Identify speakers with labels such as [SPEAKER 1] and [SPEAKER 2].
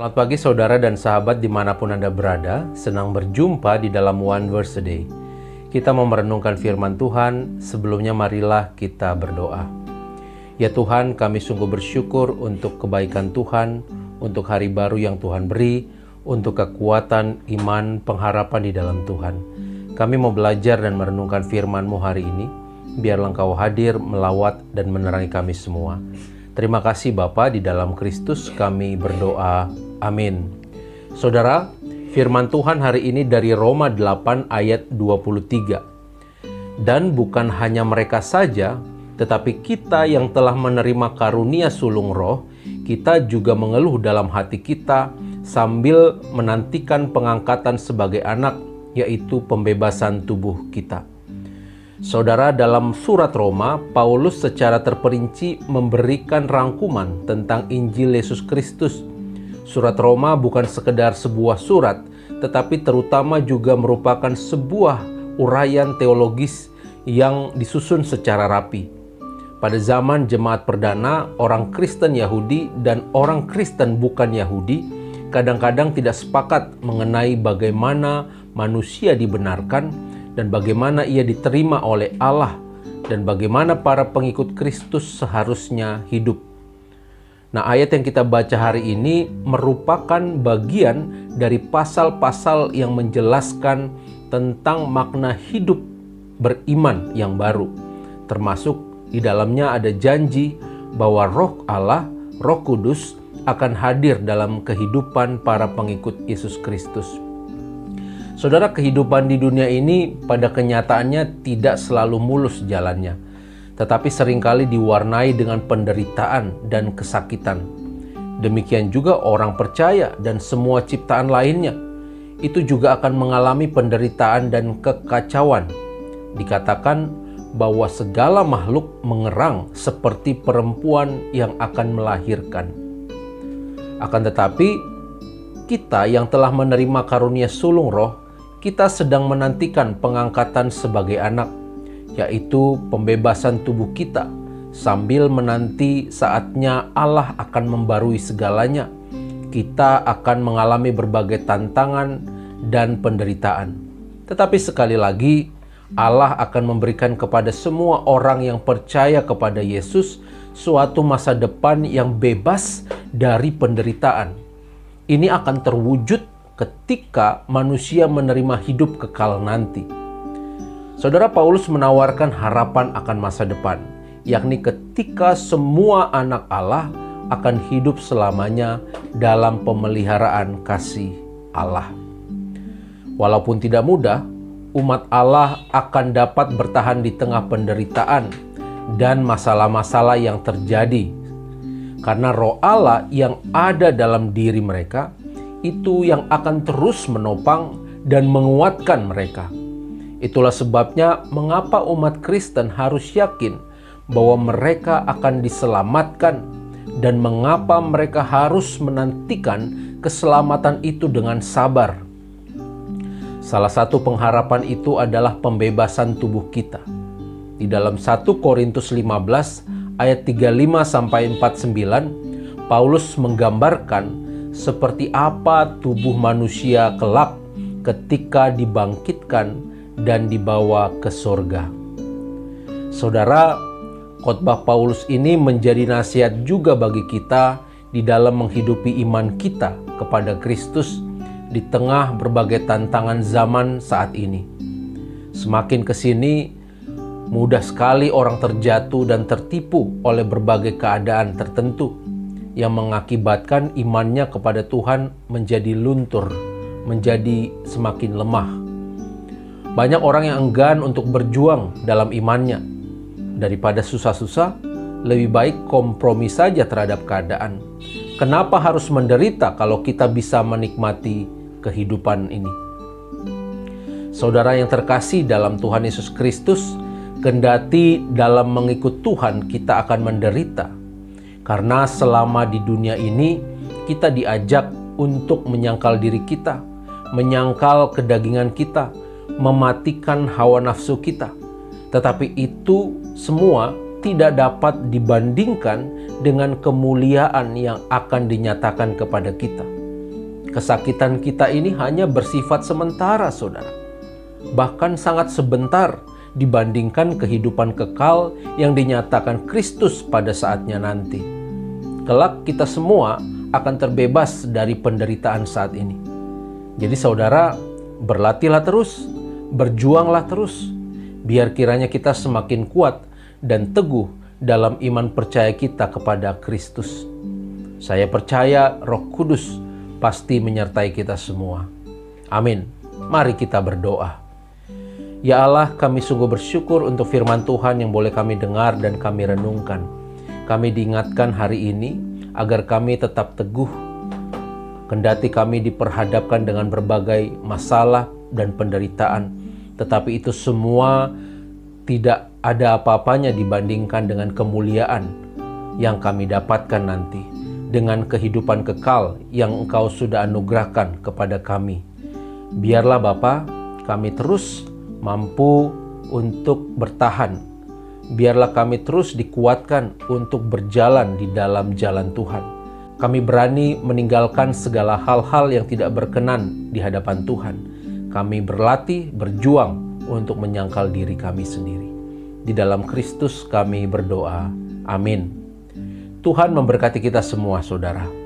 [SPEAKER 1] Selamat pagi saudara dan sahabat dimanapun Anda berada. Senang berjumpa di dalam One Verse a Day. Kita mau merenungkan firman Tuhan. Sebelumnya marilah kita berdoa. Ya Tuhan, kami sungguh bersyukur untuk kebaikan Tuhan, untuk hari baru yang Tuhan beri, untuk kekuatan, iman, pengharapan di dalam Tuhan. Kami mau belajar dan merenungkan firman-Mu hari ini. Biarlah Engkau hadir, melawat, dan menerangi kami semua. Terima kasih Bapa, di dalam Kristus kami berdoa. Amin. Saudara, firman Tuhan hari ini dari Roma 8 ayat 23. Dan bukan hanya mereka saja, tetapi kita yang telah menerima karunia sulung roh, kita juga mengeluh dalam hati kita sambil menantikan pengangkatan sebagai anak, yaitu pembebasan tubuh kita. Saudara, dalam surat Roma, Paulus secara terperinci memberikan rangkuman tentang Injil Yesus Kristus. Surat Roma bukan sekedar sebuah surat, tetapi terutama juga merupakan sebuah uraian teologis yang disusun secara rapi. Pada zaman jemaat perdana, orang Kristen Yahudi dan orang Kristen bukan Yahudi kadang-kadang tidak sepakat mengenai bagaimana manusia dibenarkan dan bagaimana ia diterima oleh Allah, dan bagaimana para pengikut Kristus seharusnya hidup. Nah, ayat yang kita baca hari ini merupakan bagian dari pasal-pasal yang menjelaskan tentang makna hidup beriman yang baru. Termasuk di dalamnya ada janji bahwa Roh Allah, Roh Kudus akan hadir dalam kehidupan para pengikut Yesus Kristus. Saudara, kehidupan di dunia ini pada kenyataannya tidak selalu mulus jalannya, tetapi seringkali diwarnai dengan penderitaan dan kesakitan. Demikian juga orang percaya dan semua ciptaan lainnya, itu juga akan mengalami penderitaan dan kekacauan. Dikatakan bahwa segala makhluk mengerang seperti perempuan yang akan melahirkan. Akan tetapi, kita yang telah menerima karunia sulung roh, kita sedang menantikan pengangkatan sebagai anak, yaitu pembebasan tubuh kita, sambil menanti saatnya Allah akan membarui segalanya. Kita akan mengalami berbagai tantangan dan penderitaan. Tetapi sekali lagi, Allah akan memberikan kepada semua orang yang percaya kepada Yesus suatu masa depan yang bebas dari penderitaan. Ini akan terwujud ketika manusia menerima hidup kekal nanti. Saudara, Paulus menawarkan harapan akan masa depan, yakni ketika semua anak Allah akan hidup selamanya dalam pemeliharaan kasih Allah. Walaupun tidak mudah, umat Allah akan dapat bertahan di tengah penderitaan dan masalah-masalah yang terjadi, karena Roh Allah yang ada dalam diri mereka itu yang akan terus menopang dan menguatkan mereka. Itulah sebabnya mengapa umat Kristen harus yakin bahwa mereka akan diselamatkan, dan mengapa mereka harus menantikan keselamatan itu dengan sabar. Salah satu pengharapan itu adalah pembebasan tubuh kita. Di dalam 1 Korintus 15 ayat 35-49, Paulus menggambarkan seperti apa tubuh manusia kelak ketika dibangkitkan dan dibawa ke sorga. Saudara, khotbah Paulus ini menjadi nasihat juga bagi kita di dalam menghidupi iman kita kepada Kristus di tengah berbagai tantangan zaman saat ini. Semakin kesini, mudah sekali orang terjatuh dan tertipu oleh berbagai keadaan tertentu yang mengakibatkan imannya kepada Tuhan menjadi luntur, menjadi semakin lemah. Banyak orang yang enggan untuk berjuang dalam imannya. Daripada susah-susah, lebih baik kompromi saja terhadap keadaan. Kenapa harus menderita kalau kita bisa menikmati kehidupan ini? Saudara yang terkasih dalam Tuhan Yesus Kristus, kendati dalam mengikut Tuhan kita akan menderita. Karena selama di dunia ini, kita diajak untuk menyangkal diri kita, menyangkal kedagingan kita, mematikan hawa nafsu kita. Tetapi itu semua tidak dapat dibandingkan dengan kemuliaan yang akan dinyatakan kepada kita. Kesakitan kita ini hanya bersifat sementara, saudara. Bahkan sangat sebentar dibandingkan kehidupan kekal yang dinyatakan Kristus pada saatnya nanti. Kelak kita semua akan terbebas dari penderitaan saat ini. Jadi saudara, berlatihlah terus, berjuanglah terus, biar kiranya kita semakin kuat dan teguh dalam iman percaya kita kepada Kristus. Saya percaya Roh Kudus pasti menyertai kita semua. Amin. Mari kita berdoa. Ya Allah, kami sungguh bersyukur untuk firman Tuhan yang boleh kami dengar dan kami renungkan. Kami diingatkan hari ini agar kami tetap teguh. Kendati kami diperhadapkan dengan berbagai masalah dan penderitaan, tetapi itu semua tidak ada apa-apanya dibandingkan dengan kemuliaan yang kami dapatkan nanti, dengan kehidupan kekal yang Engkau sudah anugerahkan kepada kami. Biarlah Bapa, kami terus mampu untuk bertahan. Biarlah kami terus dikuatkan untuk berjalan di dalam jalan Tuhan. Kami berani meninggalkan segala hal-hal yang tidak berkenan di hadapan Tuhan. Kami berlatih, berjuang untuk menyangkal diri kami sendiri. Di dalam Kristus kami berdoa. Amin. Tuhan memberkati kita semua, saudara.